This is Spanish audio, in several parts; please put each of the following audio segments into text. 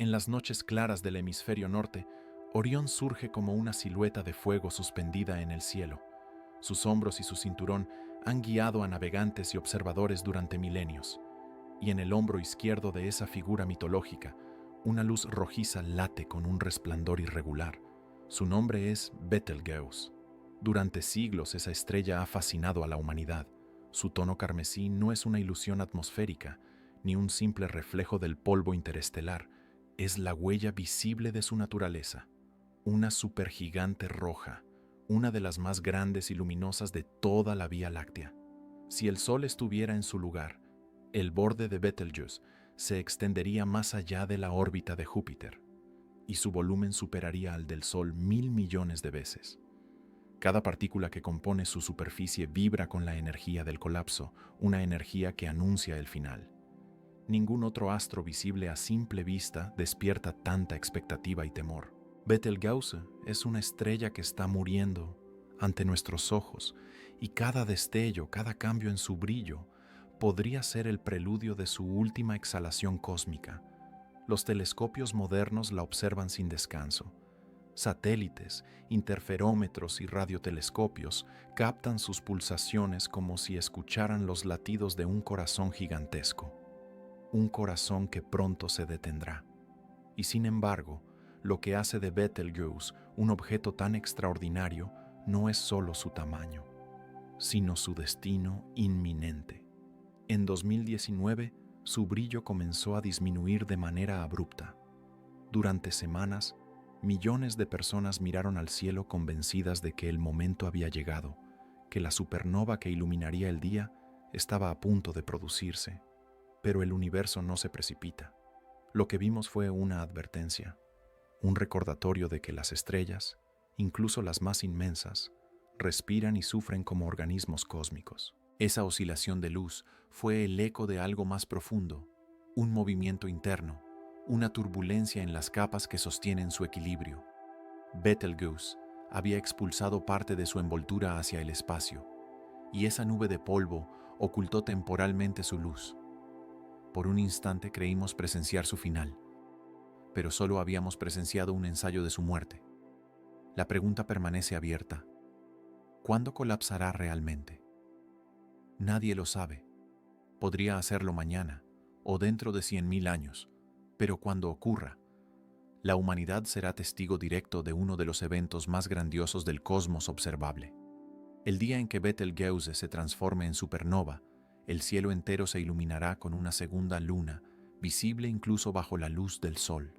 En las noches claras del hemisferio norte, Orión surge como una silueta de fuego suspendida en el cielo. Sus hombros y su cinturón han guiado a navegantes y observadores durante milenios. Y en el hombro izquierdo de esa figura mitológica, una luz rojiza late con un resplandor irregular. Su nombre es Betelgeuse. Durante siglos esa estrella ha fascinado a la humanidad. Su tono carmesí no es una ilusión atmosférica, ni un simple reflejo del polvo interestelar. Es la huella visible de su naturaleza. Una supergigante roja, una de las más grandes y luminosas de toda la Vía Láctea. Si el Sol estuviera en su lugar, el borde de Betelgeuse se extendería más allá de la órbita de Júpiter, y su volumen superaría al del Sol 1.000 millones de veces. Cada partícula que compone su superficie vibra con la energía del colapso, una energía que anuncia el final. Ningún otro astro visible a simple vista despierta tanta expectativa y temor. Betelgeuse es una estrella que está muriendo ante nuestros ojos, y cada destello, cada cambio en su brillo, podría ser el preludio de su última exhalación cósmica. Los telescopios modernos la observan sin descanso. Satélites, interferómetros y radiotelescopios captan sus pulsaciones como si escucharan los latidos de un corazón gigantesco. Un corazón que pronto se detendrá. Y sin embargo, lo que hace de Betelgeuse un objeto tan extraordinario no es solo su tamaño, sino su destino inminente. En 2019, su brillo comenzó a disminuir de manera abrupta. Durante semanas, millones de personas miraron al cielo convencidas de que el momento había llegado, que la supernova que iluminaría el día estaba a punto de producirse. Pero el universo no se precipita. Lo que vimos fue una advertencia, un recordatorio de que las estrellas, incluso las más inmensas, respiran y sufren como organismos cósmicos. Esa oscilación de luz fue el eco de algo más profundo, un movimiento interno, una turbulencia en las capas que sostienen su equilibrio. Betelgeuse había expulsado parte de su envoltura hacia el espacio, y esa nube de polvo ocultó temporalmente su luz. Por un instante creímos presenciar su final, pero solo habíamos presenciado un ensayo de su muerte. La pregunta permanece abierta. ¿Cuándo colapsará realmente? Nadie lo sabe. Podría hacerlo mañana o dentro de 100.000 años, pero cuando ocurra, la humanidad será testigo directo de uno de los eventos más grandiosos del cosmos observable. El día en que Betelgeuse se transforme en supernova, el cielo entero se iluminará con una segunda luna, visible incluso bajo la luz del sol.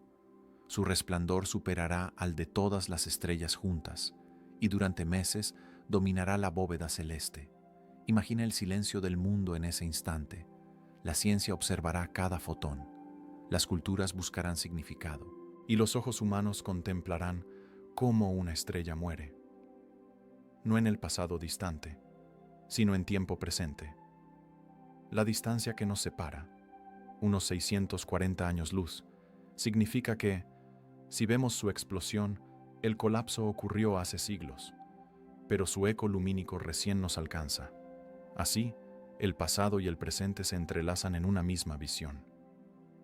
Su resplandor superará al de todas las estrellas juntas, y durante meses dominará la bóveda celeste. Imagina el silencio del mundo en ese instante. La ciencia observará cada fotón, las culturas buscarán significado, y los ojos humanos contemplarán cómo una estrella muere. No en el pasado distante, sino en tiempo presente. La distancia que nos separa, unos 640 años luz, significa que, si vemos su explosión, el colapso ocurrió hace siglos, pero su eco lumínico recién nos alcanza. Así, el pasado y el presente se entrelazan en una misma visión.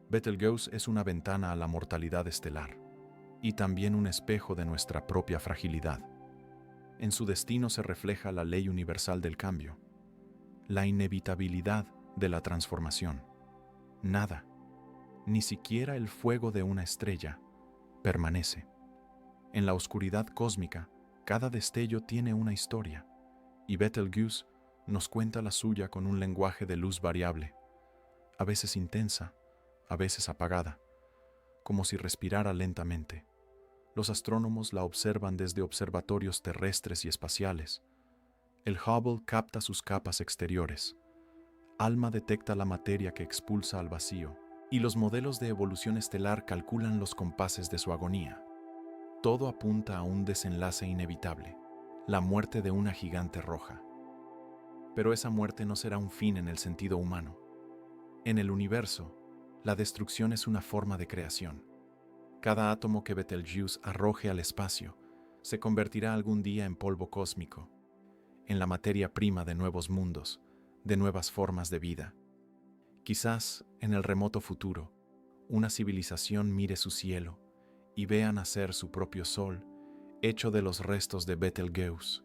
Betelgeuse es una ventana a la mortalidad estelar, y también un espejo de nuestra propia fragilidad. En su destino se refleja la ley universal del cambio, la inevitabilidad de la transformación. Nada, ni siquiera el fuego de una estrella, permanece. En la oscuridad cósmica, cada destello tiene una historia, y Betelgeuse nos cuenta la suya con un lenguaje de luz variable, a veces intensa, a veces apagada, como si respirara lentamente. Los astrónomos la observan desde observatorios terrestres y espaciales. El Hubble capta sus capas exteriores. ALMA detecta la materia que expulsa al vacío, y los modelos de evolución estelar calculan los compases de su agonía. Todo apunta a un desenlace inevitable, la muerte de una gigante roja. Pero esa muerte no será un fin en el sentido humano. En el universo, la destrucción es una forma de creación. Cada átomo que Betelgeuse arroje al espacio se convertirá algún día en polvo cósmico, en la materia prima de nuevos mundos, de nuevas formas de vida. Quizás, en el remoto futuro, una civilización mire su cielo y vea nacer su propio sol, hecho de los restos de Betelgeuse.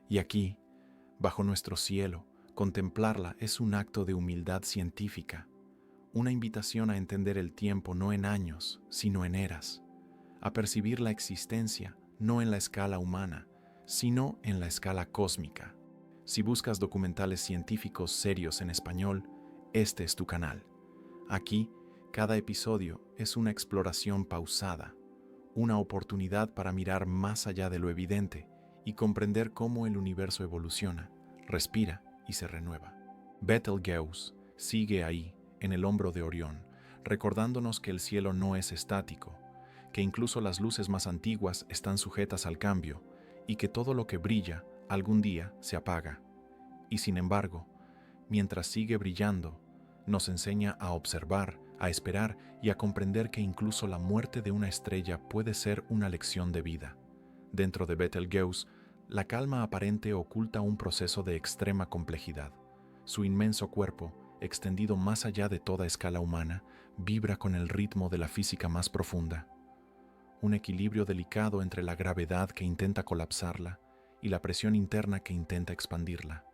Y aquí, bajo nuestro cielo, contemplarla es un acto de humildad científica, una invitación a entender el tiempo no en años, sino en eras, a percibir la existencia no en la escala humana, sino en la escala cósmica. Si buscas documentales científicos serios en español, este es tu canal. Aquí, cada episodio es una exploración pausada, una oportunidad para mirar más allá de lo evidente y comprender cómo el universo evoluciona, respira y se renueva. Betelgeuse sigue ahí, en el hombro de Orión, recordándonos que el cielo no es estático, que incluso las luces más antiguas están sujetas al cambio y que todo lo que brilla algún día se apaga. Y sin embargo, mientras sigue brillando, nos enseña a observar, a esperar y a comprender que incluso la muerte de una estrella puede ser una lección de vida. Dentro de Betelgeuse, la calma aparente oculta un proceso de extrema complejidad. Su inmenso cuerpo, extendido más allá de toda escala humana, vibra con el ritmo de la física más profunda. Un equilibrio delicado entre la gravedad que intenta colapsarla y la presión interna que intenta expandirla.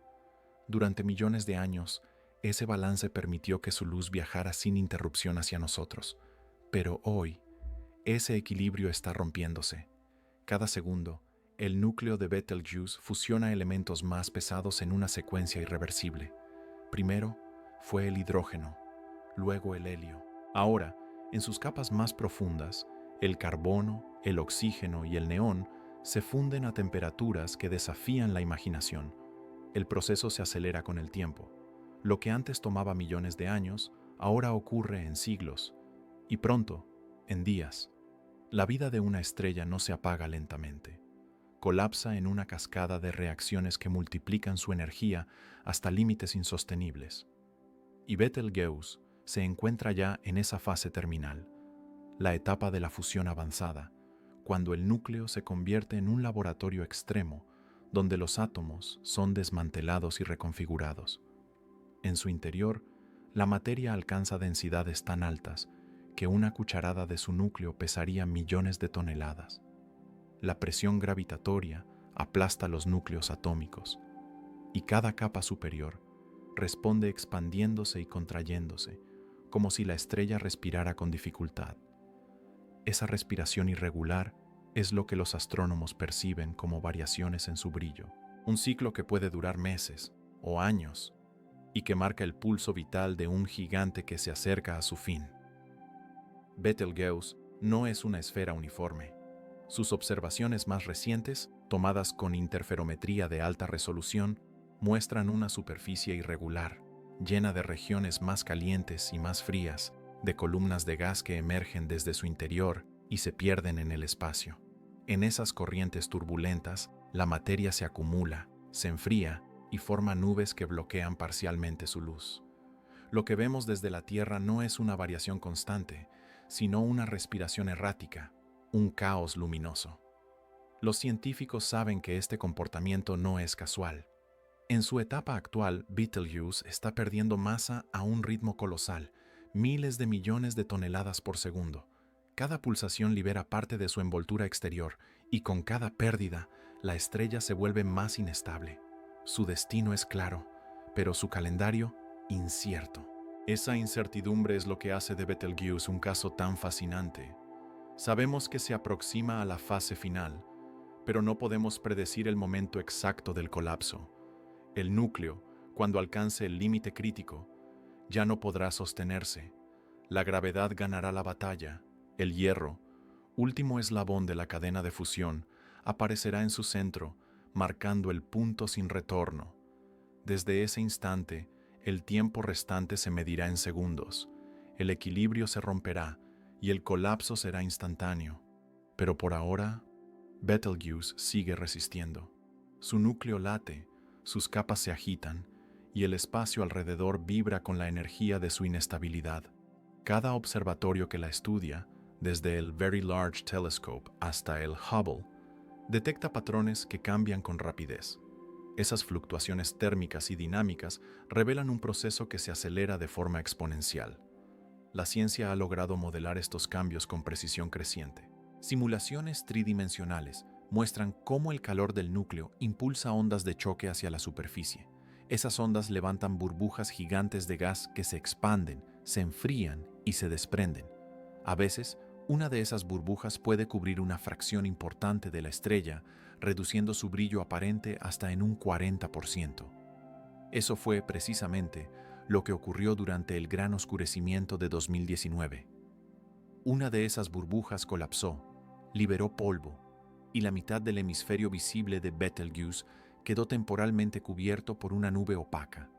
Durante millones de años, ese balance permitió que su luz viajara sin interrupción hacia nosotros. Pero hoy, ese equilibrio está rompiéndose. Cada segundo, el núcleo de Betelgeuse fusiona elementos más pesados en una secuencia irreversible. Primero fue el hidrógeno, luego el helio. Ahora, en sus capas más profundas, el carbono, el oxígeno y el neón se funden a temperaturas que desafían la imaginación. El proceso se acelera con el tiempo. Lo que antes tomaba millones de años, ahora ocurre en siglos, y pronto, en días. La vida de una estrella no se apaga lentamente. Colapsa en una cascada de reacciones que multiplican su energía hasta límites insostenibles. Y Betelgeuse se encuentra ya en esa fase terminal, la etapa de la fusión avanzada, cuando el núcleo se convierte en un laboratorio extremo donde los átomos son desmantelados y reconfigurados. En su interior, la materia alcanza densidades tan altas que una cucharada de su núcleo pesaría millones de toneladas. La presión gravitatoria aplasta los núcleos atómicos, y cada capa superior responde expandiéndose y contrayéndose, como si la estrella respirara con dificultad. Esa respiración irregular es lo que los astrónomos perciben como variaciones en su brillo, un ciclo que puede durar meses o años y que marca el pulso vital de un gigante que se acerca a su fin. Betelgeuse no es una esfera uniforme. Sus observaciones más recientes, tomadas con interferometría de alta resolución, muestran una superficie irregular, llena de regiones más calientes y más frías, de columnas de gas que emergen desde su interior y se pierden en el espacio. En esas corrientes turbulentas, la materia se acumula, se enfría y forma nubes que bloquean parcialmente su luz. Lo que vemos desde la Tierra no es una variación constante, sino una respiración errática, un caos luminoso. Los científicos saben que este comportamiento no es casual. En su etapa actual, Betelgeuse está perdiendo masa a un ritmo colosal, miles de millones de toneladas por segundo. Cada pulsación libera parte de su envoltura exterior y con cada pérdida, la estrella se vuelve más inestable. Su destino es claro, pero su calendario incierto. Esa incertidumbre es lo que hace de Betelgeuse un caso tan fascinante. Sabemos que se aproxima a la fase final, pero no podemos predecir el momento exacto del colapso. El núcleo, cuando alcance el límite crítico, ya no podrá sostenerse. La gravedad ganará la batalla. El hierro, último eslabón de la cadena de fusión, aparecerá en su centro, marcando el punto sin retorno. Desde ese instante, el tiempo restante se medirá en segundos, el equilibrio se romperá y el colapso será instantáneo. Pero por ahora, Betelgeuse sigue resistiendo. Su núcleo late, sus capas se agitan y el espacio alrededor vibra con la energía de su inestabilidad. Cada observatorio que la estudia, desde el Very Large Telescope hasta el Hubble, detecta patrones que cambian con rapidez. Esas fluctuaciones térmicas y dinámicas revelan un proceso que se acelera de forma exponencial. La ciencia ha logrado modelar estos cambios con precisión creciente. Simulaciones tridimensionales muestran cómo el calor del núcleo impulsa ondas de choque hacia la superficie. Esas ondas levantan burbujas gigantes de gas que se expanden, se enfrían y se desprenden. A veces, una de esas burbujas puede cubrir una fracción importante de la estrella, reduciendo su brillo aparente hasta en un 40%. Eso fue precisamente lo que ocurrió durante el gran oscurecimiento de 2019. Una de esas burbujas colapsó, liberó polvo, y la mitad del hemisferio visible de Betelgeuse quedó temporalmente cubierto por una nube opaca.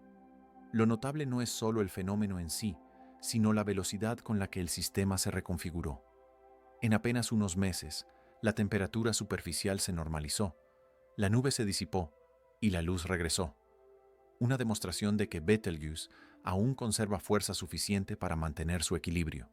Lo notable no es solo el fenómeno en sí, sino la velocidad con la que el sistema se reconfiguró. En apenas unos meses, la temperatura superficial se normalizó, la nube se disipó y la luz regresó. Una demostración de que Betelgeuse aún conserva fuerza suficiente para mantener su equilibrio,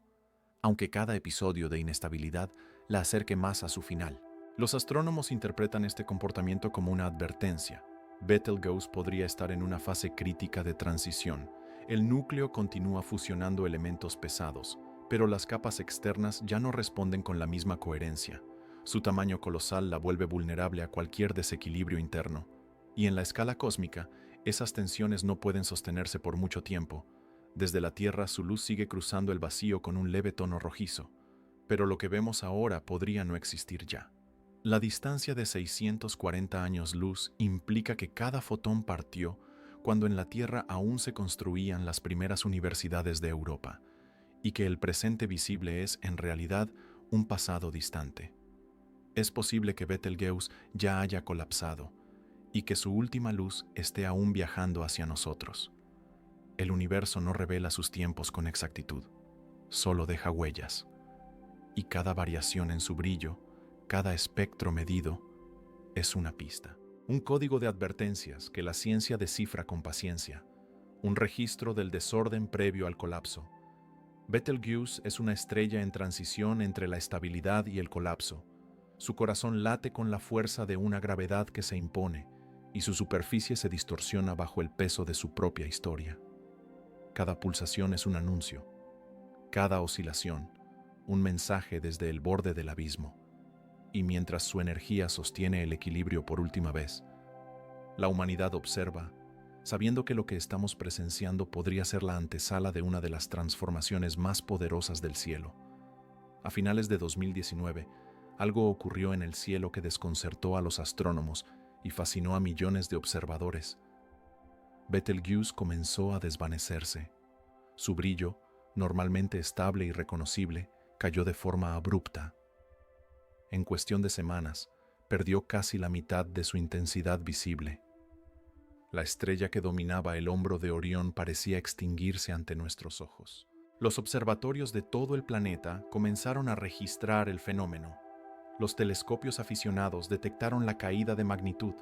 aunque cada episodio de inestabilidad la acerque más a su final. Los astrónomos interpretan este comportamiento como una advertencia. Betelgeuse podría estar en una fase crítica de transición. El núcleo continúa fusionando elementos pesados, pero las capas externas ya no responden con la misma coherencia. Su tamaño colosal la vuelve vulnerable a cualquier desequilibrio interno. Y en la escala cósmica, esas tensiones no pueden sostenerse por mucho tiempo. Desde la Tierra su luz sigue cruzando el vacío con un leve tono rojizo, pero lo que vemos ahora podría no existir ya. La distancia de 640 años luz implica que cada fotón partió cuando en la Tierra aún se construían las primeras universidades de Europa, y que el presente visible es, en realidad, un pasado distante. Es posible que Betelgeuse ya haya colapsado, y que su última luz esté aún viajando hacia nosotros. El universo no revela sus tiempos con exactitud, solo deja huellas, y cada variación en su brillo, cada espectro medido, es una pista. Un código de advertencias que la ciencia descifra con paciencia, un registro del desorden previo al colapso. Betelgeuse es una estrella en transición entre la estabilidad y el colapso. Su corazón late con la fuerza de una gravedad que se impone, y su superficie se distorsiona bajo el peso de su propia historia. Cada pulsación es un anuncio, cada oscilación, un mensaje desde el borde del abismo. Y mientras su energía sostiene el equilibrio por última vez, la humanidad observa, sabiendo que lo que estamos presenciando podría ser la antesala de una de las transformaciones más poderosas del cielo. A finales de 2019, algo ocurrió en el cielo que desconcertó a los astrónomos y fascinó a millones de observadores. Betelgeuse comenzó a desvanecerse. Su brillo, normalmente estable y reconocible, cayó de forma abrupta. En cuestión de semanas, perdió casi la mitad de su intensidad visible. La estrella que dominaba el hombro de Orión parecía extinguirse ante nuestros ojos. Los observatorios de todo el planeta comenzaron a registrar el fenómeno. Los telescopios aficionados detectaron la caída de magnitud.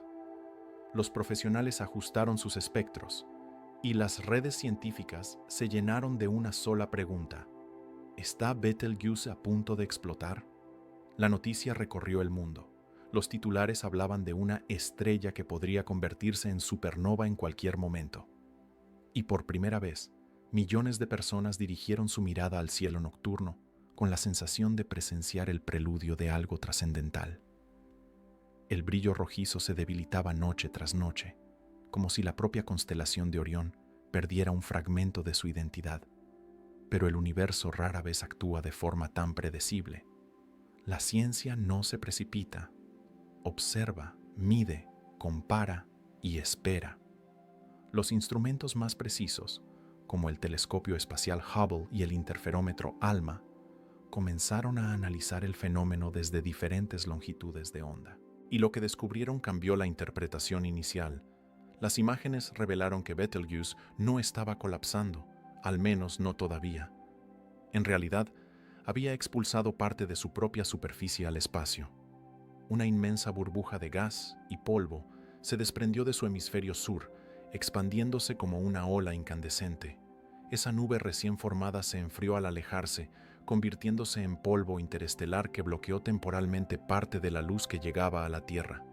Los profesionales ajustaron sus espectros, y las redes científicas se llenaron de una sola pregunta: ¿está Betelgeuse a punto de explotar? La noticia recorrió el mundo. Los titulares hablaban de una estrella que podría convertirse en supernova en cualquier momento. Y por primera vez, millones de personas dirigieron su mirada al cielo nocturno, con la sensación de presenciar el preludio de algo trascendental. El brillo rojizo se debilitaba noche tras noche, como si la propia constelación de Orión perdiera un fragmento de su identidad. Pero el universo rara vez actúa de forma tan predecible. La ciencia no se precipita, observa, mide, compara y espera. Los instrumentos más precisos, como el telescopio espacial Hubble y el interferómetro ALMA, comenzaron a analizar el fenómeno desde diferentes longitudes de onda. Y lo que descubrieron cambió la interpretación inicial. Las imágenes revelaron que Betelgeuse no estaba colapsando, al menos no todavía. En realidad, había expulsado parte de su propia superficie al espacio. Una inmensa burbuja de gas y polvo se desprendió de su hemisferio sur, expandiéndose como una ola incandescente. Esa nube recién formada se enfrió al alejarse, convirtiéndose en polvo interestelar que bloqueó temporalmente parte de la luz que llegaba a la Tierra.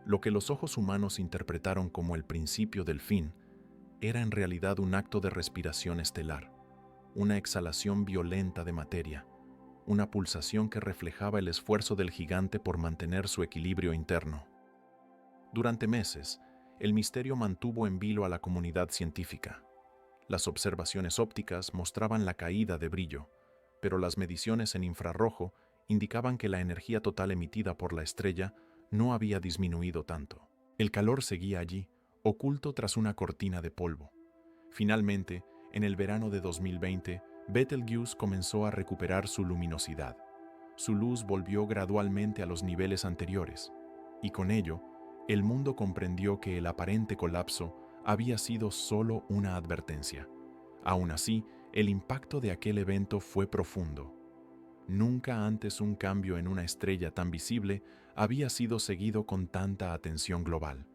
Lo que los ojos humanos interpretaron como el principio del fin era en realidad un acto de respiración estelar, una exhalación violenta de materia, una pulsación que reflejaba el esfuerzo del gigante por mantener su equilibrio interno. Durante meses, el misterio mantuvo en vilo a la comunidad científica. Las observaciones ópticas mostraban la caída de brillo, pero las mediciones en infrarrojo indicaban que la energía total emitida por la estrella no había disminuido tanto. El calor seguía allí, oculto tras una cortina de polvo. Finalmente, en el verano de 2020, Betelgeuse comenzó a recuperar su luminosidad. Su luz volvió gradualmente a los niveles anteriores, y con ello, el mundo comprendió que el aparente colapso había sido solo una advertencia. Aún así, el impacto de aquel evento fue profundo. Nunca antes un cambio en una estrella tan visible había sido seguido con tanta atención global.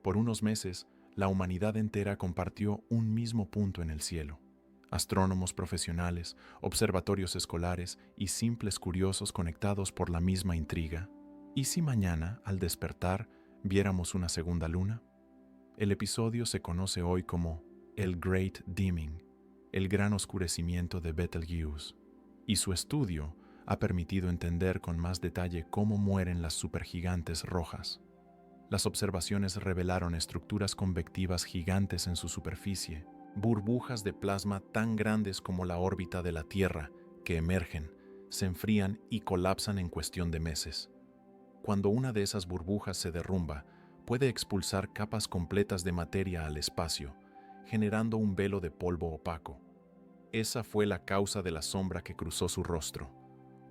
Por unos meses, la humanidad entera compartió un mismo punto en el cielo. Astrónomos profesionales, observatorios escolares y simples curiosos conectados por la misma intriga. ¿Y si mañana, al despertar, viéramos una segunda luna? El episodio se conoce hoy como el Great Dimming, el gran oscurecimiento de Betelgeuse, y su estudio ha permitido entender con más detalle cómo mueren las supergigantes rojas. Las observaciones revelaron estructuras convectivas gigantes en su superficie, burbujas de plasma tan grandes como la órbita de la Tierra que emergen, se enfrían y colapsan en cuestión de meses. Cuando una de esas burbujas se derrumba, puede expulsar capas completas de materia al espacio, generando un velo de polvo opaco. Esa fue la causa de la sombra que cruzó su rostro,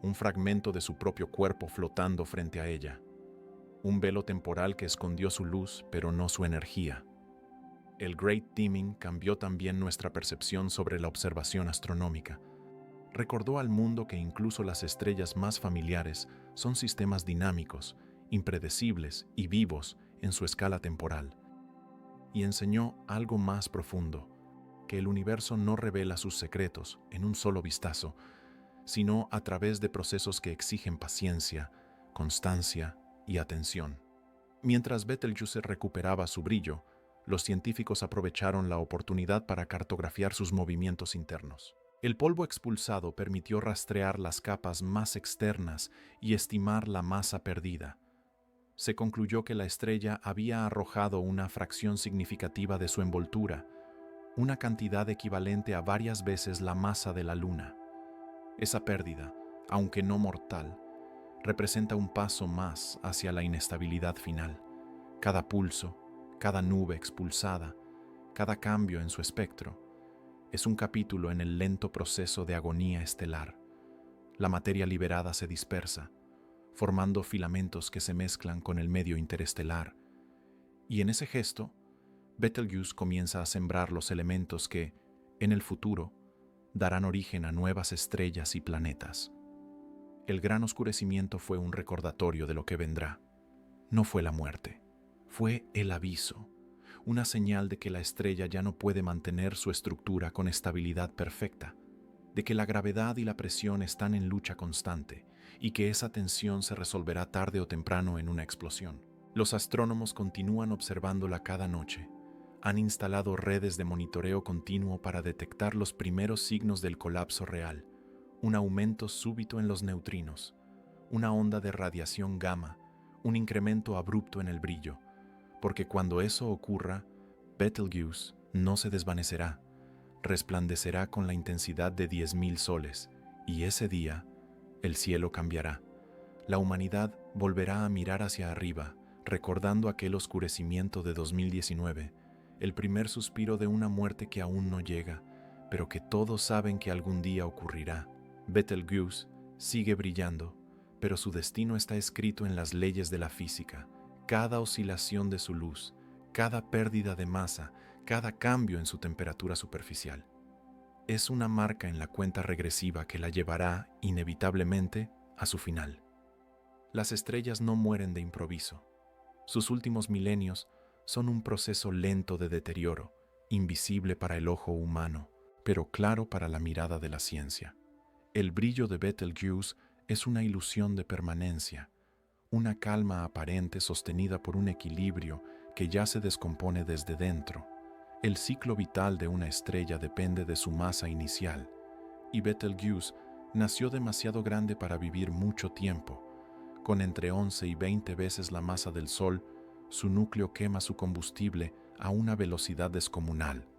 un fragmento de su propio cuerpo flotando frente a ella. Un velo temporal que escondió su luz, pero no su energía. El Great Dimming cambió también nuestra percepción sobre la observación astronómica. Recordó al mundo que incluso las estrellas más familiares son sistemas dinámicos, impredecibles y vivos en su escala temporal. Y enseñó algo más profundo, que el universo no revela sus secretos en un solo vistazo, sino a través de procesos que exigen paciencia, constancia y atención. Mientras Betelgeuse recuperaba su brillo, los científicos aprovecharon la oportunidad para cartografiar sus movimientos internos. El polvo expulsado permitió rastrear las capas más externas y estimar la masa perdida. Se concluyó que la estrella había arrojado una fracción significativa de su envoltura, una cantidad equivalente a varias veces la masa de la Luna. Esa pérdida, aunque no mortal, representa un paso más hacia la inestabilidad final. Cada pulso, cada nube expulsada, cada cambio en su espectro, es un capítulo en el lento proceso de agonía estelar. La materia liberada se dispersa, formando filamentos que se mezclan con el medio interestelar. Y en ese gesto, Betelgeuse comienza a sembrar los elementos que, en el futuro, darán origen a nuevas estrellas y planetas. El gran oscurecimiento fue un recordatorio de lo que vendrá. No fue la muerte, fue el aviso, una señal de que la estrella ya no puede mantener su estructura con estabilidad perfecta, de que la gravedad y la presión están en lucha constante y que esa tensión se resolverá tarde o temprano en una explosión. Los astrónomos continúan observándola cada noche. Han instalado redes de monitoreo continuo para detectar los primeros signos del colapso real, un aumento súbito en los neutrinos, una onda de radiación gamma, un incremento abrupto en el brillo, porque cuando eso ocurra, Betelgeuse no se desvanecerá, resplandecerá con la intensidad de 10.000 soles, y ese día el cielo cambiará. La humanidad volverá a mirar hacia arriba, recordando aquel oscurecimiento de 2019, el primer suspiro de una muerte que aún no llega, pero que todos saben que algún día ocurrirá. Betelgeuse sigue brillando, pero su destino está escrito en las leyes de la física. Cada oscilación de su luz, cada pérdida de masa, cada cambio en su temperatura superficial, es una marca en la cuenta regresiva que la llevará, inevitablemente, a su final. Las estrellas no mueren de improviso. Sus últimos milenios son un proceso lento de deterioro, invisible para el ojo humano, pero claro para la mirada de la ciencia. El brillo de Betelgeuse es una ilusión de permanencia, una calma aparente sostenida por un equilibrio que ya se descompone desde dentro. El ciclo vital de una estrella depende de su masa inicial, y Betelgeuse nació demasiado grande para vivir mucho tiempo. Con entre 11 y 20 veces la masa del Sol, su núcleo quema su combustible a una velocidad descomunal.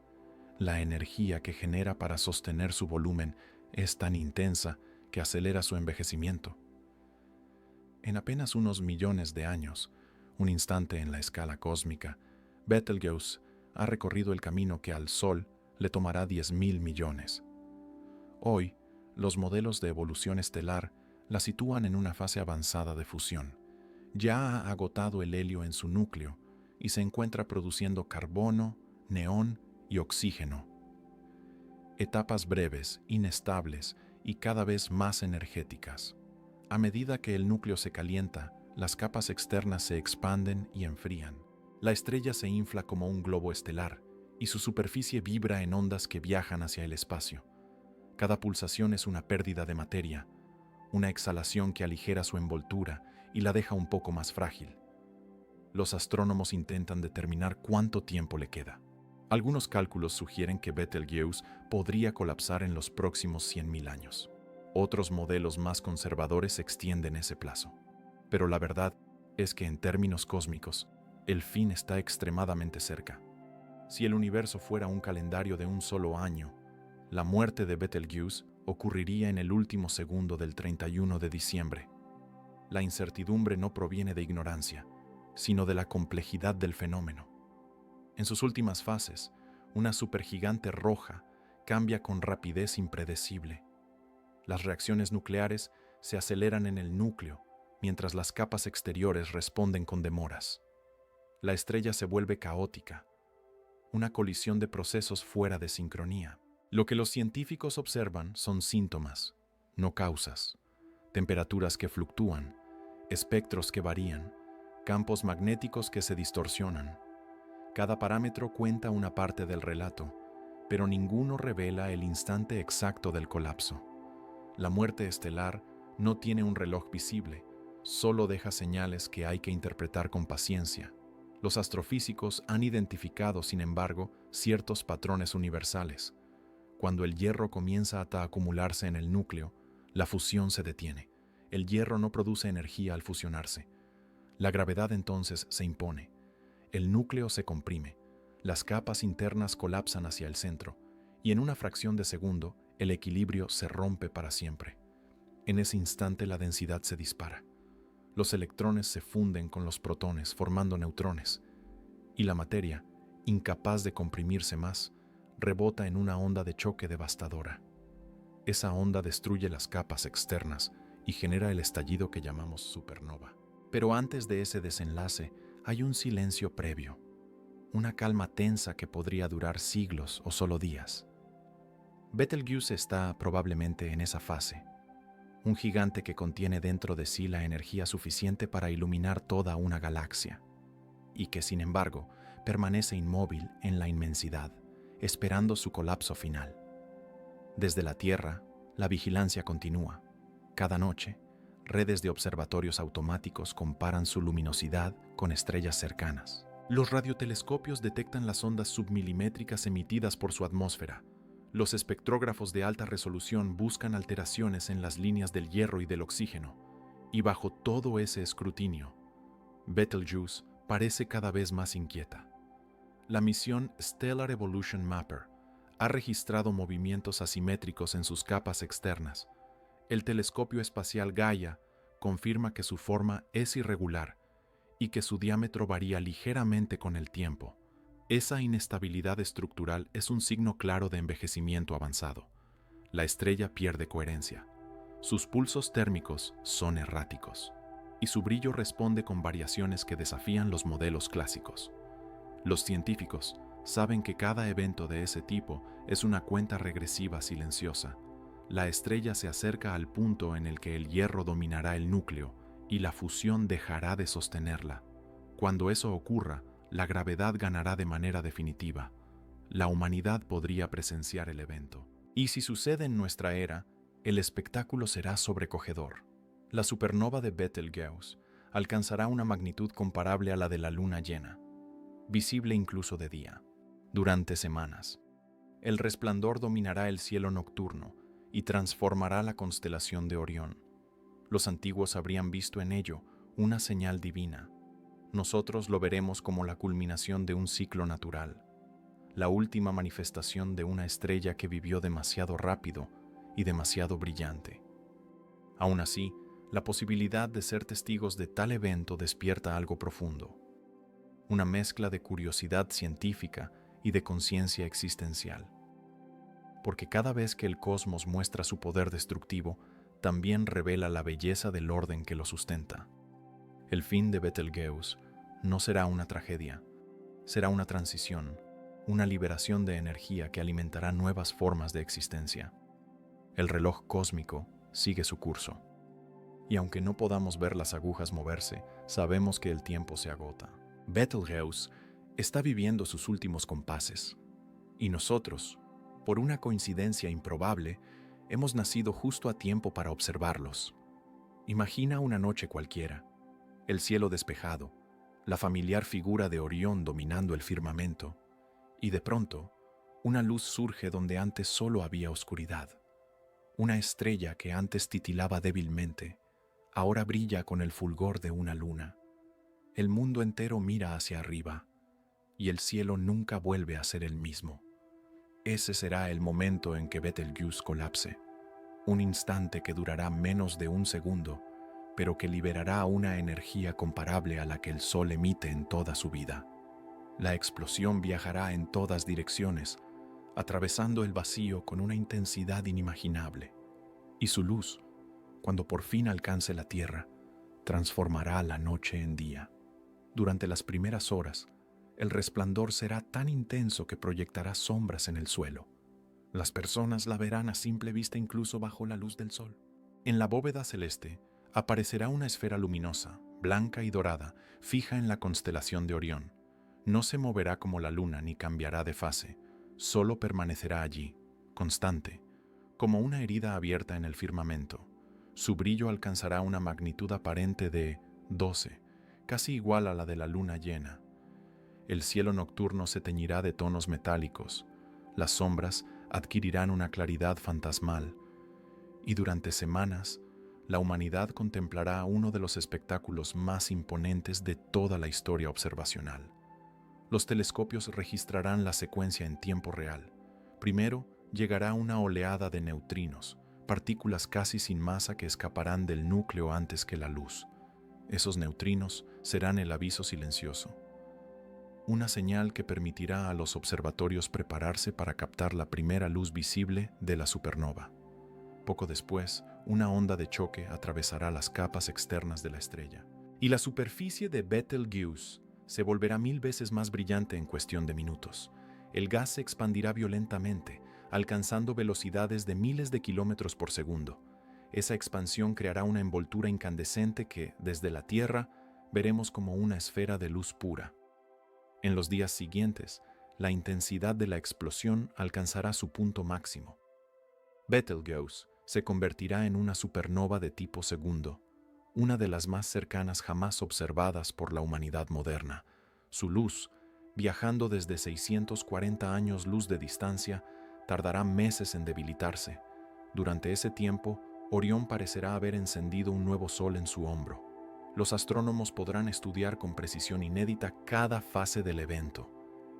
La energía que genera para sostener su volumen es tan intensa que acelera su envejecimiento. En apenas unos millones de años, un instante en la escala cósmica, Betelgeuse ha recorrido el camino que al Sol le tomará 10.000 millones. Hoy, los modelos de evolución estelar la sitúan en una fase avanzada de fusión. Ya ha agotado el helio en su núcleo y se encuentra produciendo carbono, neón y oxígeno. Etapas breves, inestables y cada vez más energéticas. A medida que el núcleo se calienta, las capas externas se expanden y enfrían. La estrella se infla como un globo estelar y su superficie vibra en ondas que viajan hacia el espacio. Cada pulsación es una pérdida de materia, una exhalación que aligera su envoltura y la deja un poco más frágil. Los astrónomos intentan determinar cuánto tiempo le queda. Algunos cálculos sugieren que Betelgeuse podría colapsar en los próximos 100.000 años. Otros modelos más conservadores extienden ese plazo. Pero la verdad es que en términos cósmicos, el fin está extremadamente cerca. Si el universo fuera un calendario de un solo año, la muerte de Betelgeuse ocurriría en el último segundo del 31 de diciembre. La incertidumbre no proviene de ignorancia, sino de la complejidad del fenómeno. En sus últimas fases, una supergigante roja cambia con rapidez impredecible. Las reacciones nucleares se aceleran en el núcleo, mientras las capas exteriores responden con demoras. La estrella se vuelve caótica, una colisión de procesos fuera de sincronía. Lo que los científicos observan son síntomas, no causas. Temperaturas que fluctúan, espectros que varían, campos magnéticos que se distorsionan. Cada parámetro cuenta una parte del relato, pero ninguno revela el instante exacto del colapso. La muerte estelar no tiene un reloj visible, solo deja señales que hay que interpretar con paciencia. Los astrofísicos han identificado, sin embargo, ciertos patrones universales. Cuando el hierro comienza a acumularse en el núcleo, la fusión se detiene. El hierro no produce energía al fusionarse. La gravedad entonces se impone. El núcleo se comprime. Las capas internas colapsan hacia el centro, y en una fracción de segundo, el equilibrio se rompe para siempre. En ese instante la densidad se dispara. Los electrones se funden con los protones formando neutrones, y la materia, incapaz de comprimirse más, rebota en una onda de choque devastadora. Esa onda destruye las capas externas y genera el estallido que llamamos supernova. Pero antes de ese desenlace hay un silencio previo, una calma tensa que podría durar siglos o solo días. Betelgeuse está probablemente en esa fase, un gigante que contiene dentro de sí la energía suficiente para iluminar toda una galaxia, y que, sin embargo, permanece inmóvil en la inmensidad, esperando su colapso final. Desde la Tierra, la vigilancia continúa. Cada noche, redes de observatorios automáticos comparan su luminosidad con estrellas cercanas. Los radiotelescopios detectan las ondas submilimétricas emitidas por su atmósfera. Los espectrógrafos de alta resolución buscan alteraciones en las líneas del hierro y del oxígeno. Y bajo todo ese escrutinio, Betelgeuse parece cada vez más inquieta. La misión Stellar Evolution Mapper ha registrado movimientos asimétricos en sus capas externas. El telescopio espacial Gaia confirma que su forma es irregular y que su diámetro varía ligeramente con el tiempo. Esa inestabilidad estructural es un signo claro de envejecimiento avanzado. La estrella pierde coherencia. Sus pulsos térmicos son erráticos, y su brillo responde con variaciones que desafían los modelos clásicos. Los científicos saben que cada evento de ese tipo es una cuenta regresiva silenciosa. La estrella se acerca al punto en el que el hierro dominará el núcleo y la fusión dejará de sostenerla. Cuando eso ocurra, la gravedad ganará de manera definitiva. La humanidad podría presenciar el evento. Y si sucede en nuestra era, el espectáculo será sobrecogedor. La supernova de Betelgeuse alcanzará una magnitud comparable a la de la luna llena, visible incluso de día, durante semanas. El resplandor dominará el cielo nocturno y transformará la constelación de Orión. Los antiguos habrían visto en ello una señal divina. Nosotros lo veremos como la culminación de un ciclo natural, la última manifestación de una estrella que vivió demasiado rápido y demasiado brillante. Aún así, la posibilidad de ser testigos de tal evento despierta algo profundo, una mezcla de curiosidad científica y de conciencia existencial. Porque cada vez que el cosmos muestra su poder destructivo, también revela la belleza del orden que lo sustenta. El fin de Betelgeuse no será una tragedia, será una transición, una liberación de energía que alimentará nuevas formas de existencia. El reloj cósmico sigue su curso. Y aunque no podamos ver las agujas moverse, sabemos que el tiempo se agota. Betelgeuse está viviendo sus últimos compases. Y nosotros, por una coincidencia improbable, hemos nacido justo a tiempo para observarlos. Imagina una noche cualquiera, el cielo despejado, la familiar figura de Orión dominando el firmamento, y de pronto, una luz surge donde antes solo había oscuridad. Una estrella que antes titilaba débilmente, ahora brilla con el fulgor de una luna. El mundo entero mira hacia arriba, y el cielo nunca vuelve a ser el mismo. Ese será el momento en que Betelgeuse colapse, un instante que durará menos de un segundo, pero que liberará una energía comparable a la que el Sol emite en toda su vida. La explosión viajará en todas direcciones, atravesando el vacío con una intensidad inimaginable, y su luz, cuando por fin alcance la Tierra, transformará la noche en día. Durante las primeras horas, el resplandor será tan intenso que proyectará sombras en el suelo. Las personas la verán a simple vista incluso bajo la luz del sol. En la bóveda celeste aparecerá una esfera luminosa, blanca y dorada, fija en la constelación de Orión. No se moverá como la luna ni cambiará de fase, solo permanecerá allí, constante, como una herida abierta en el firmamento. Su brillo alcanzará una magnitud aparente de 12, casi igual a la de la luna llena. El cielo nocturno se teñirá de tonos metálicos, las sombras adquirirán una claridad fantasmal, y durante semanas, la humanidad contemplará uno de los espectáculos más imponentes de toda la historia observacional. Los telescopios registrarán la secuencia en tiempo real. Primero, llegará una oleada de neutrinos, partículas casi sin masa que escaparán del núcleo antes que la luz. Esos neutrinos serán el aviso silencioso, una señal que permitirá a los observatorios prepararse para captar la primera luz visible de la supernova. Poco después, una onda de choque atravesará las capas externas de la estrella, y la superficie de Betelgeuse se volverá 1000 veces más brillante en cuestión de minutos. El gas se expandirá violentamente, alcanzando velocidades de miles de kilómetros por segundo. Esa expansión creará una envoltura incandescente que, desde la Tierra, veremos como una esfera de luz pura. En los días siguientes, la intensidad de la explosión alcanzará su punto máximo. Betelgeuse se convertirá en una supernova de tipo segundo, una de las más cercanas jamás observadas por la humanidad moderna. Su luz, viajando desde 640 años luz de distancia, tardará meses en debilitarse. Durante ese tiempo, Orión parecerá haber encendido un nuevo sol en su hombro. Los astrónomos podrán estudiar con precisión inédita cada fase del evento: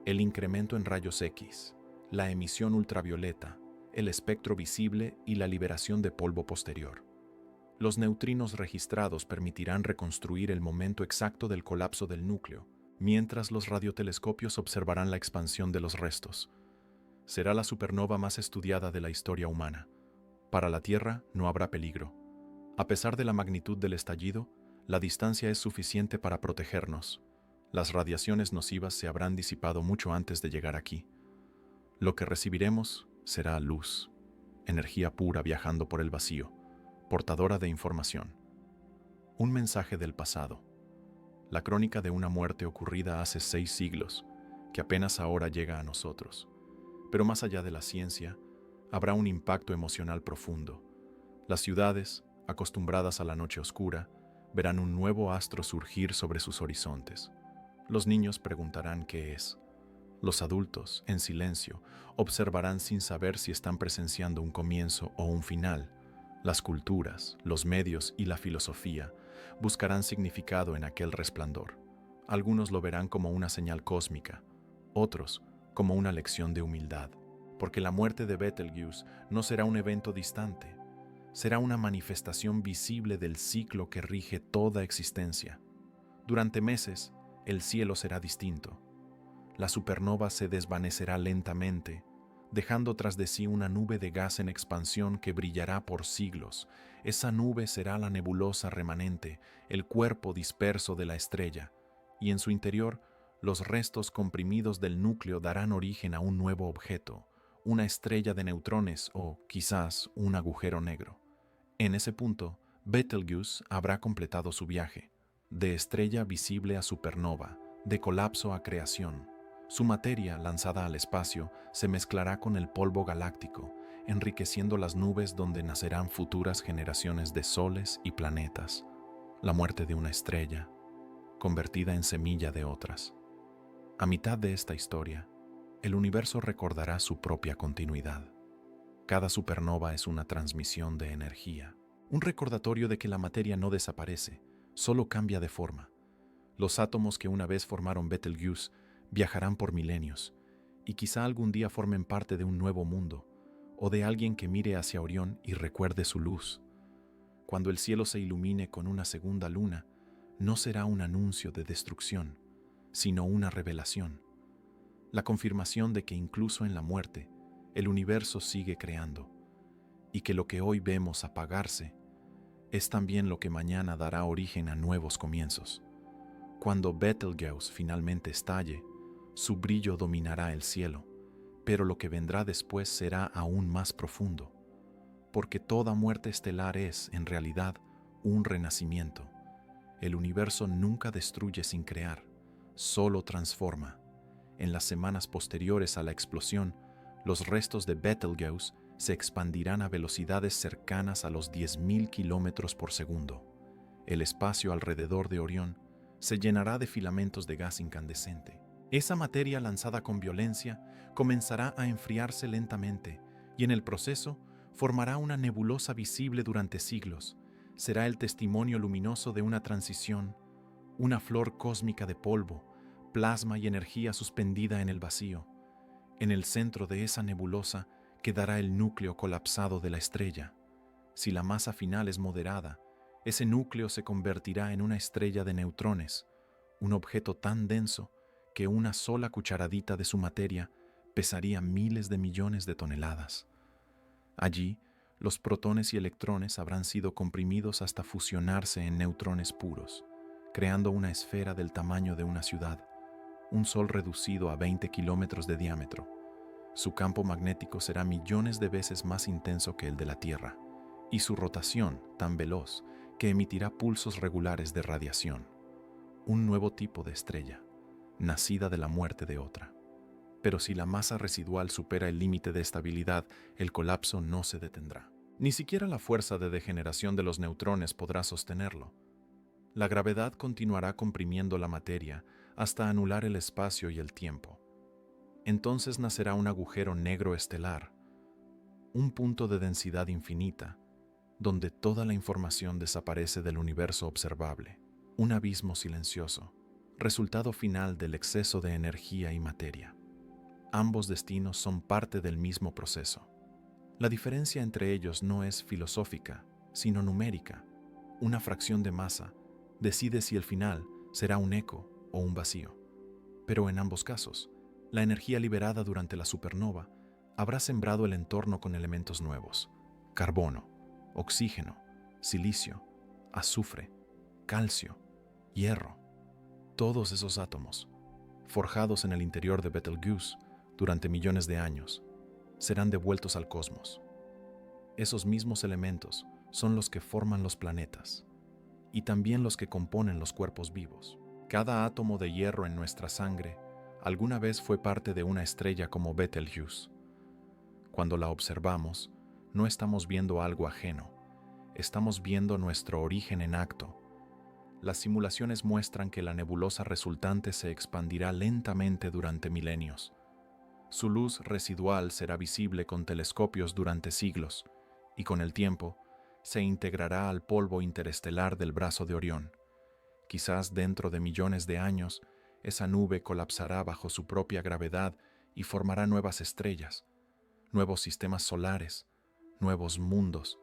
el incremento en rayos X, la emisión ultravioleta, el espectro visible y la liberación de polvo posterior. Los neutrinos registrados permitirán reconstruir el momento exacto del colapso del núcleo, mientras los radiotelescopios observarán la expansión de los restos. Será la supernova más estudiada de la historia humana. Para la Tierra no habrá peligro. A pesar de la magnitud del estallido, la distancia es suficiente para protegernos. Las radiaciones nocivas se habrán disipado mucho antes de llegar aquí. Lo que recibiremos será luz, energía pura viajando por el vacío, portadora de información. Un mensaje del pasado, la crónica de una muerte ocurrida hace 6 siglos, que apenas ahora llega a nosotros. Pero más allá de la ciencia, habrá un impacto emocional profundo. Las ciudades, acostumbradas a la noche oscura, verán un nuevo astro surgir sobre sus horizontes. Los niños preguntarán qué es. Los adultos, en silencio, observarán sin saber si están presenciando un comienzo o un final. Las culturas, los medios y la filosofía buscarán significado en aquel resplandor. Algunos lo verán como una señal cósmica, otros como una lección de humildad, porque la muerte de Betelgeuse no será un evento distante, será una manifestación visible del ciclo que rige toda existencia. Durante meses, el cielo será distinto. La supernova se desvanecerá lentamente, dejando tras de sí una nube de gas en expansión que brillará por siglos. Esa nube será la nebulosa remanente, el cuerpo disperso de la estrella, y en su interior, los restos comprimidos del núcleo darán origen a un nuevo objeto, una estrella de neutrones o, quizás, un agujero negro. En ese punto, Betelgeuse habrá completado su viaje, de estrella visible a supernova, de colapso a creación. Su materia, lanzada al espacio, se mezclará con el polvo galáctico, enriqueciendo las nubes donde nacerán futuras generaciones de soles y planetas. La muerte de una estrella, convertida en semilla de otras. A mitad de esta historia, el universo recordará su propia continuidad. Cada supernova es una transmisión de energía, un recordatorio de que la materia no desaparece, solo cambia de forma. Los átomos que una vez formaron Betelgeuse viajarán por milenios, y quizá algún día formen parte de un nuevo mundo, o de alguien que mire hacia Orión y recuerde su luz. Cuando el cielo se ilumine con una segunda luna, no será un anuncio de destrucción, sino una revelación. La confirmación de que incluso en la muerte, el universo sigue creando, y que lo que hoy vemos apagarse es también lo que mañana dará origen a nuevos comienzos. Cuando Betelgeuse finalmente estalle, su brillo dominará el cielo, pero lo que vendrá después será aún más profundo, porque toda muerte estelar es, en realidad, un renacimiento. El universo nunca destruye sin crear, solo transforma. En las semanas posteriores a la explosión, los restos de Betelgeuse se expandirán a velocidades cercanas a los 10.000 kilómetros por segundo. El espacio alrededor de Orión se llenará de filamentos de gas incandescente. Esa materia lanzada con violencia comenzará a enfriarse lentamente y en el proceso formará una nebulosa visible durante siglos. Será el testimonio luminoso de una transición, una flor cósmica de polvo, plasma y energía suspendida en el vacío. En el centro de esa nebulosa quedará el núcleo colapsado de la estrella. Si la masa final es moderada, ese núcleo se convertirá en una estrella de neutrones, un objeto tan denso que una sola cucharadita de su materia pesaría miles de millones de toneladas. Allí, los protones y electrones habrán sido comprimidos hasta fusionarse en neutrones puros, creando una esfera del tamaño de una ciudad, un sol reducido a 20 kilómetros de diámetro. Su campo magnético será millones de veces más intenso que el de la Tierra, y su rotación tan veloz que emitirá pulsos regulares de radiación. Un nuevo tipo de estrella, nacida de la muerte de otra. Pero si la masa residual supera el límite de estabilidad, el colapso no se detendrá. Ni siquiera la fuerza de degeneración de los neutrones podrá sostenerlo. La gravedad continuará comprimiendo la materia hasta anular el espacio y el tiempo. Entonces nacerá un agujero negro estelar, un punto de densidad infinita, donde toda la información desaparece del universo observable, un abismo silencioso, resultado final del exceso de energía y materia. Ambos destinos son parte del mismo proceso. La diferencia entre ellos no es filosófica, sino numérica. Una fracción de masa decide si el final será un eco o un vacío. Pero en ambos casos, la energía liberada durante la supernova habrá sembrado el entorno con elementos nuevos: carbono, oxígeno, silicio, azufre, calcio, hierro. Todos esos átomos, forjados en el interior de Betelgeuse durante millones de años, serán devueltos al cosmos. Esos mismos elementos son los que forman los planetas y también los que componen los cuerpos vivos. Cada átomo de hierro en nuestra sangre alguna vez fue parte de una estrella como Betelgeuse. Cuando la observamos, no estamos viendo algo ajeno, estamos viendo nuestro origen en acto. Las simulaciones muestran que la nebulosa resultante se expandirá lentamente durante milenios. Su luz residual será visible con telescopios durante siglos, y con el tiempo se integrará al polvo interestelar del brazo de Orión. Quizás dentro de millones de años, esa nube colapsará bajo su propia gravedad y formará nuevas estrellas, nuevos sistemas solares, nuevos mundos,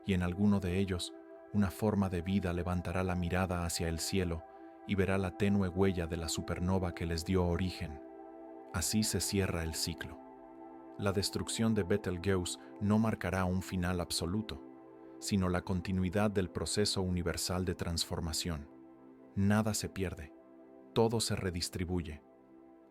y en alguno de ellos, una forma de vida levantará la mirada hacia el cielo y verá la tenue huella de la supernova que les dio origen. Así se cierra el ciclo. La destrucción de Betelgeuse no marcará un final absoluto, sino la continuidad del proceso universal de transformación. Nada se pierde, todo se redistribuye.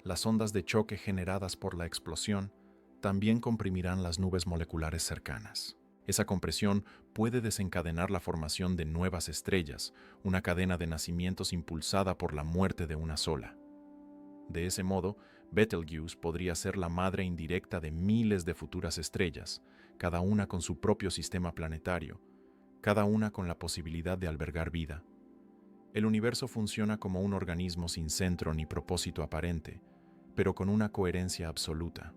Las ondas de choque generadas por la explosión también comprimirán las nubes moleculares cercanas. Esa compresión puede desencadenar la formación de nuevas estrellas, una cadena de nacimientos impulsada por la muerte de una sola. De ese modo, Betelgeuse podría ser la madre indirecta de miles de futuras estrellas, cada una con su propio sistema planetario, cada una con la posibilidad de albergar vida. El universo funciona como un organismo sin centro ni propósito aparente, pero con una coherencia absoluta.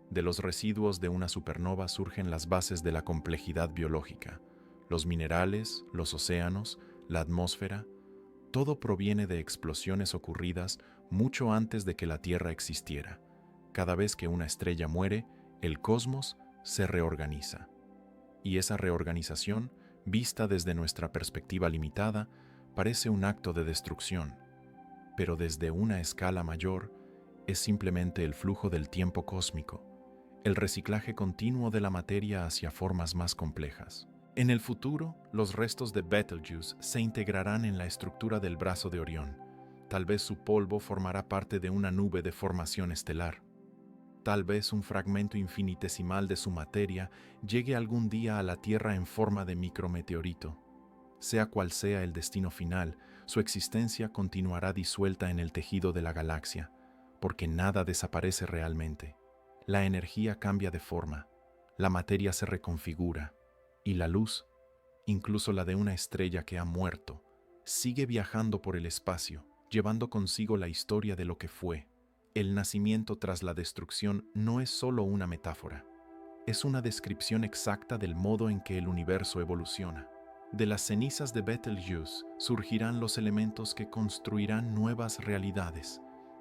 De los residuos de una supernova surgen las bases de la complejidad biológica. Los minerales, los océanos, la atmósfera, todo proviene de explosiones ocurridas mucho antes de que la Tierra existiera. Cada vez que una estrella muere, el cosmos se reorganiza. Y esa reorganización, vista desde nuestra perspectiva limitada, parece un acto de destrucción, pero desde una escala mayor es simplemente el flujo del tiempo cósmico, el reciclaje continuo de la materia hacia formas más complejas. En el futuro, los restos de Betelgeuse se integrarán en la estructura del brazo de Orión. Tal vez su polvo formará parte de una nube de formación estelar. Tal vez un fragmento infinitesimal de su materia llegue algún día a la Tierra en forma de micrometeorito. Sea cual sea el destino final, su existencia continuará disuelta en el tejido de la galaxia, porque nada desaparece realmente. La energía cambia de forma, la materia se reconfigura, y la luz, incluso la de una estrella que ha muerto, sigue viajando por el espacio, llevando consigo la historia de lo que fue. El nacimiento tras la destrucción no es solo una metáfora, es una descripción exacta del modo en que el universo evoluciona. De las cenizas de Betelgeuse surgirán los elementos que construirán nuevas realidades,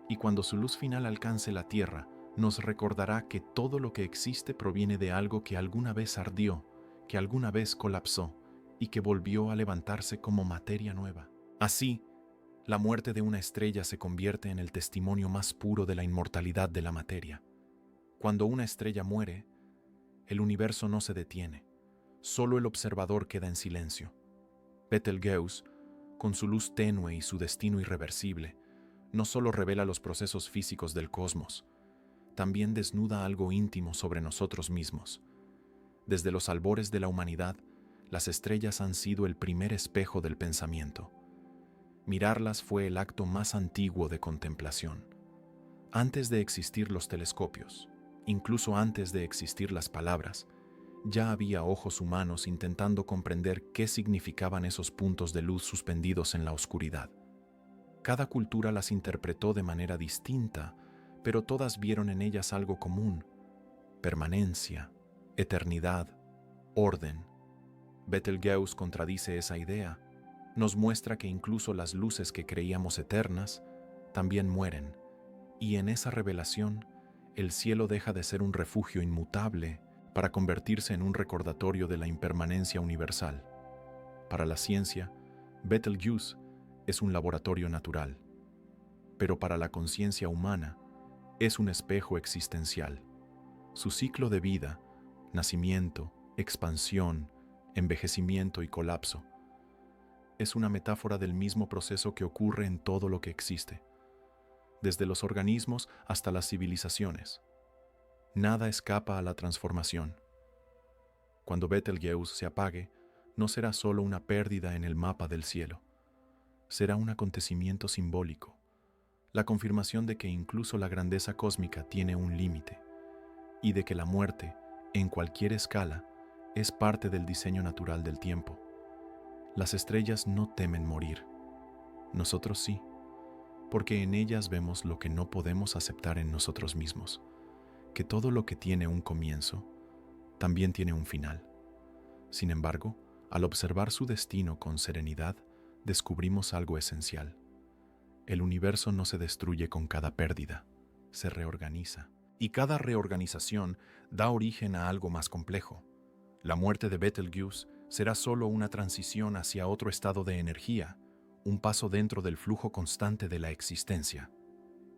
y cuando su luz final alcance la Tierra, nos recordará que todo lo que existe proviene de algo que alguna vez ardió, que alguna vez colapsó y que volvió a levantarse como materia nueva. Así, la muerte de una estrella se convierte en el testimonio más puro de la inmortalidad de la materia. Cuando una estrella muere, el universo no se detiene, solo el observador queda en silencio. Betelgeuse, con su luz tenue y su destino irreversible, no solo revela los procesos físicos del cosmos, también desnuda algo íntimo sobre nosotros mismos. Desde los albores de la humanidad, las estrellas han sido el primer espejo del pensamiento. Mirarlas fue el acto más antiguo de contemplación. Antes de existir los telescopios, incluso antes de existir las palabras, ya había ojos humanos intentando comprender qué significaban esos puntos de luz suspendidos en la oscuridad. Cada cultura las interpretó de manera distinta, pero todas vieron en ellas algo común: permanencia, eternidad, orden. Betelgeuse contradice esa idea. Nos muestra que incluso las luces que creíamos eternas también mueren, y en esa revelación, el cielo deja de ser un refugio inmutable para convertirse en un recordatorio de la impermanencia universal. Para la ciencia, Betelgeuse es un laboratorio natural, pero para la conciencia humana es un espejo existencial. Su ciclo de vida, nacimiento, expansión, envejecimiento y colapso, es una metáfora del mismo proceso que ocurre en todo lo que existe, desde los organismos hasta las civilizaciones. Nada escapa a la transformación. Cuando Betelgeuse se apague, no será solo una pérdida en el mapa del cielo. Será un acontecimiento simbólico, la confirmación de que incluso la grandeza cósmica tiene un límite, y de que la muerte, en cualquier escala, es parte del diseño natural del tiempo. Las estrellas no temen morir. Nosotros sí, porque en ellas vemos lo que no podemos aceptar en nosotros mismos, que todo lo que tiene un comienzo, también tiene un final. Sin embargo, al observar su destino con serenidad, descubrimos algo esencial. El universo no se destruye con cada pérdida, se reorganiza. Y cada reorganización da origen a algo más complejo. La muerte de Betelgeuse será solo una transición hacia otro estado de energía, un paso dentro del flujo constante de la existencia.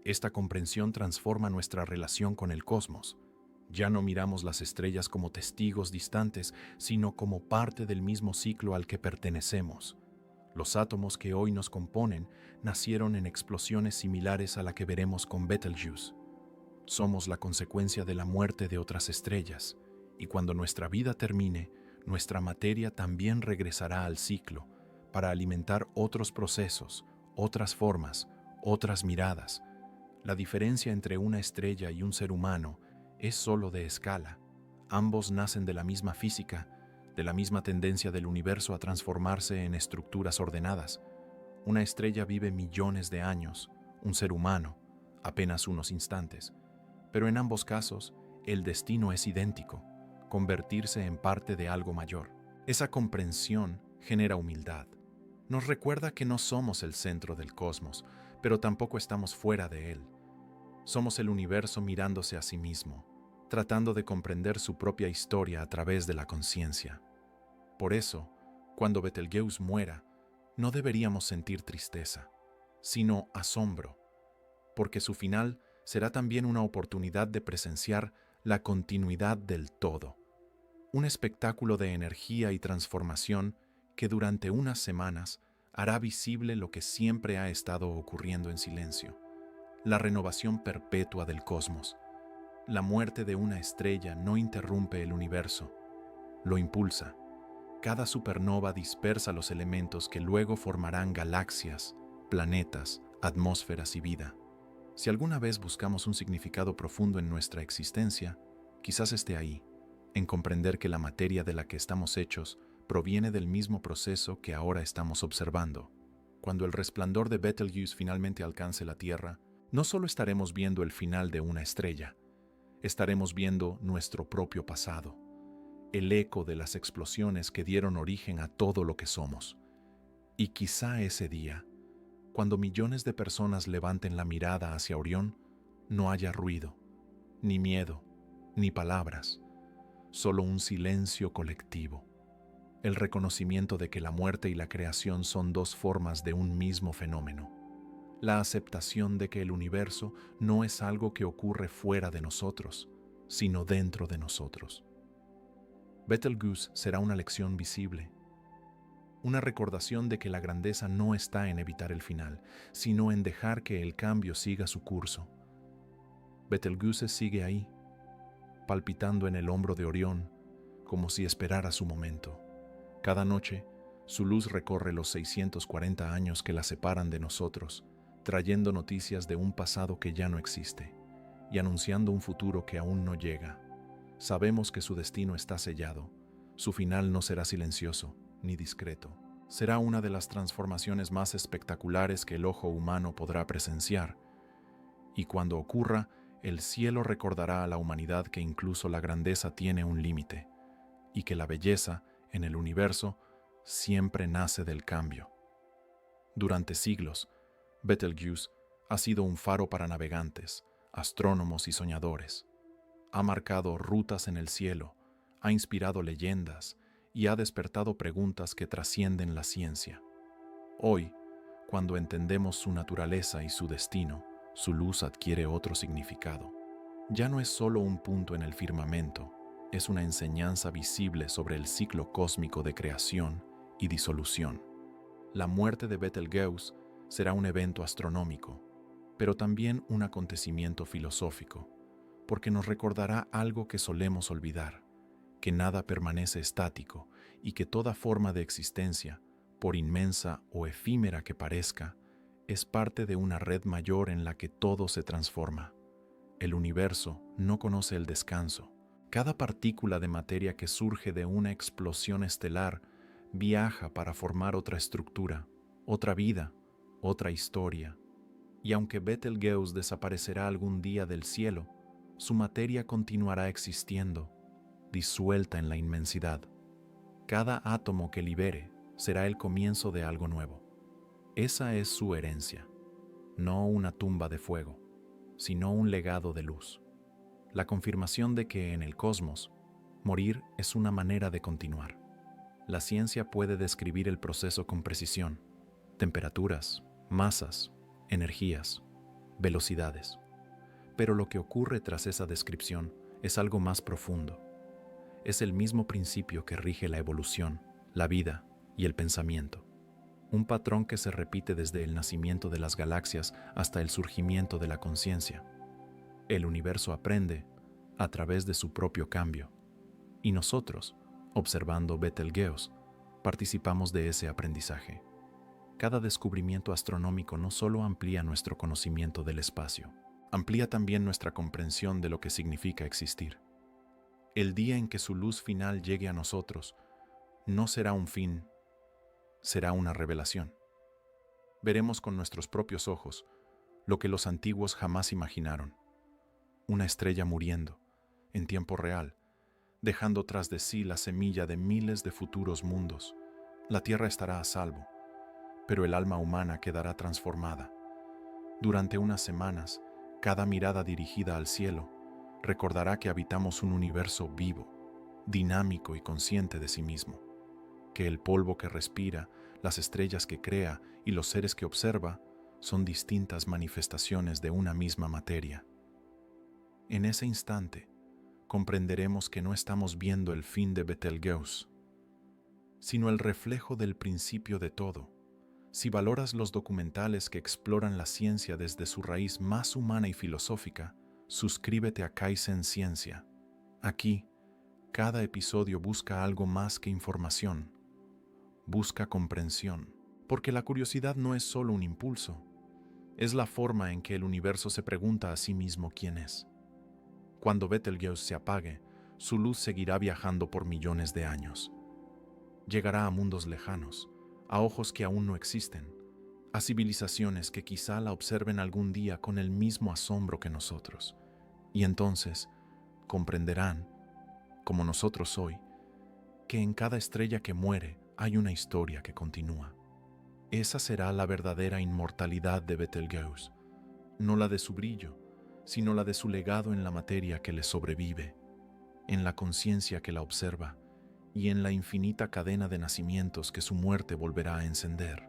Esta comprensión transforma nuestra relación con el cosmos. Ya no miramos las estrellas como testigos distantes, sino como parte del mismo ciclo al que pertenecemos. Los átomos que hoy nos componen nacieron en explosiones similares a la que veremos con Betelgeuse. Somos la consecuencia de la muerte de otras estrellas, y cuando nuestra vida termine, nuestra materia también regresará al ciclo para alimentar otros procesos, otras formas, otras miradas. La diferencia entre una estrella y un ser humano es solo de escala. Ambos nacen de la misma física, de la misma tendencia del universo a transformarse en estructuras ordenadas. Una estrella vive millones de años, un ser humano, apenas unos instantes. Pero en ambos casos, el destino es idéntico, convertirse en parte de algo mayor. Esa comprensión genera humildad. Nos recuerda que no somos el centro del cosmos, pero tampoco estamos fuera de él. Somos el universo mirándose a sí mismo, tratando de comprender su propia historia a través de la conciencia. Por eso, cuando Betelgeuse muera, no deberíamos sentir tristeza, sino asombro, porque su final será también una oportunidad de presenciar la continuidad del todo, un espectáculo de energía y transformación que durante unas semanas hará visible lo que siempre ha estado ocurriendo en silencio, la renovación perpetua del cosmos. La muerte de una estrella no interrumpe el universo, lo impulsa. Cada supernova dispersa los elementos que luego formarán galaxias, planetas, atmósferas y vida. Si alguna vez buscamos un significado profundo en nuestra existencia, quizás esté ahí, en comprender que la materia de la que estamos hechos proviene del mismo proceso que ahora estamos observando. Cuando el resplandor de Betelgeuse finalmente alcance la Tierra, no solo estaremos viendo el final de una estrella, estaremos viendo nuestro propio pasado, el eco de las explosiones que dieron origen a todo lo que somos. Y quizá ese día, cuando millones de personas levanten la mirada hacia Orión, no haya ruido, ni miedo, ni palabras, solo un silencio colectivo, el reconocimiento de que la muerte y la creación son dos formas de un mismo fenómeno, la aceptación de que el universo no es algo que ocurre fuera de nosotros, sino dentro de nosotros. Betelgeuse será una lección visible, una recordación de que la grandeza no está en evitar el final, sino en dejar que el cambio siga su curso. Betelgeuse sigue ahí, palpitando en el hombro de Orión, como si esperara su momento. Cada noche, su luz recorre los 640 años que la separan de nosotros, trayendo noticias de un pasado que ya no existe, y anunciando un futuro que aún no llega. Sabemos que su destino está sellado, su final no será silencioso, ni discreto. Será una de las transformaciones más espectaculares que el ojo humano podrá presenciar. Y cuando ocurra, el cielo recordará a la humanidad que incluso la grandeza tiene un límite, y que la belleza, en el universo, siempre nace del cambio. Durante siglos, Betelgeuse ha sido un faro para navegantes, astrónomos y soñadores. Ha marcado rutas en el cielo, ha inspirado leyendas, y ha despertado preguntas que trascienden la ciencia. Hoy, cuando entendemos su naturaleza y su destino, su luz adquiere otro significado. Ya no es solo un punto en el firmamento, es una enseñanza visible sobre el ciclo cósmico de creación y disolución. La muerte de Betelgeuse será un evento astronómico, pero también un acontecimiento filosófico, porque nos recordará algo que solemos olvidar, que nada permanece estático y que toda forma de existencia, por inmensa o efímera que parezca, es parte de una red mayor en la que todo se transforma. El universo no conoce el descanso. Cada partícula de materia que surge de una explosión estelar viaja para formar otra estructura, otra vida, otra historia. Y aunque Betelgeuse desaparecerá algún día del cielo, su materia continuará existiendo, disuelta en la inmensidad. Cada átomo que libere será el comienzo de algo nuevo. Esa es su herencia, no una tumba de fuego, sino un legado de luz. La confirmación de que en el cosmos, morir es una manera de continuar. La ciencia puede describir el proceso con precisión: temperaturas, masas, energías, velocidades. Pero lo que ocurre tras esa descripción es algo más profundo. Es el mismo principio que rige la evolución, la vida y el pensamiento. Un patrón que se repite desde el nacimiento de las galaxias hasta el surgimiento de la conciencia. El universo aprende a través de su propio cambio. Y nosotros, observando Betelgeuse, participamos de ese aprendizaje. Cada descubrimiento astronómico no solo amplía nuestro conocimiento del espacio, amplía también nuestra comprensión de lo que significa existir. El día en que su luz final llegue a nosotros, no será un fin, será una revelación. Veremos con nuestros propios ojos lo que los antiguos jamás imaginaron: una estrella muriendo, en tiempo real, dejando tras de sí la semilla de miles de futuros mundos. La Tierra estará a salvo, pero el alma humana quedará transformada. Durante unas semanas, cada mirada dirigida al cielo recordará que habitamos un universo vivo, dinámico y consciente de sí mismo, que el polvo que respira, las estrellas que crea y los seres que observa son distintas manifestaciones de una misma materia. En ese instante, comprenderemos que no estamos viendo el fin de Betelgeuse, sino el reflejo del principio de todo. Si valoras los documentales que exploran la ciencia desde su raíz más humana y filosófica, suscríbete a Kaizen Ciencia. Aquí, cada episodio busca algo más que información. Busca comprensión, porque la curiosidad no es solo un impulso, es la forma en que el universo se pregunta a sí mismo quién es. Cuando Betelgeuse se apague, su luz seguirá viajando por millones de años. Llegará a mundos lejanos, a ojos que aún no existen, a civilizaciones que quizá la observen algún día con el mismo asombro que nosotros. Y entonces comprenderán, como nosotros hoy, que en cada estrella que muere hay una historia que continúa. Esa será la verdadera inmortalidad de Betelgeuse, no la de su brillo, sino la de su legado en la materia que le sobrevive, en la conciencia que la observa y en la infinita cadena de nacimientos que su muerte volverá a encender.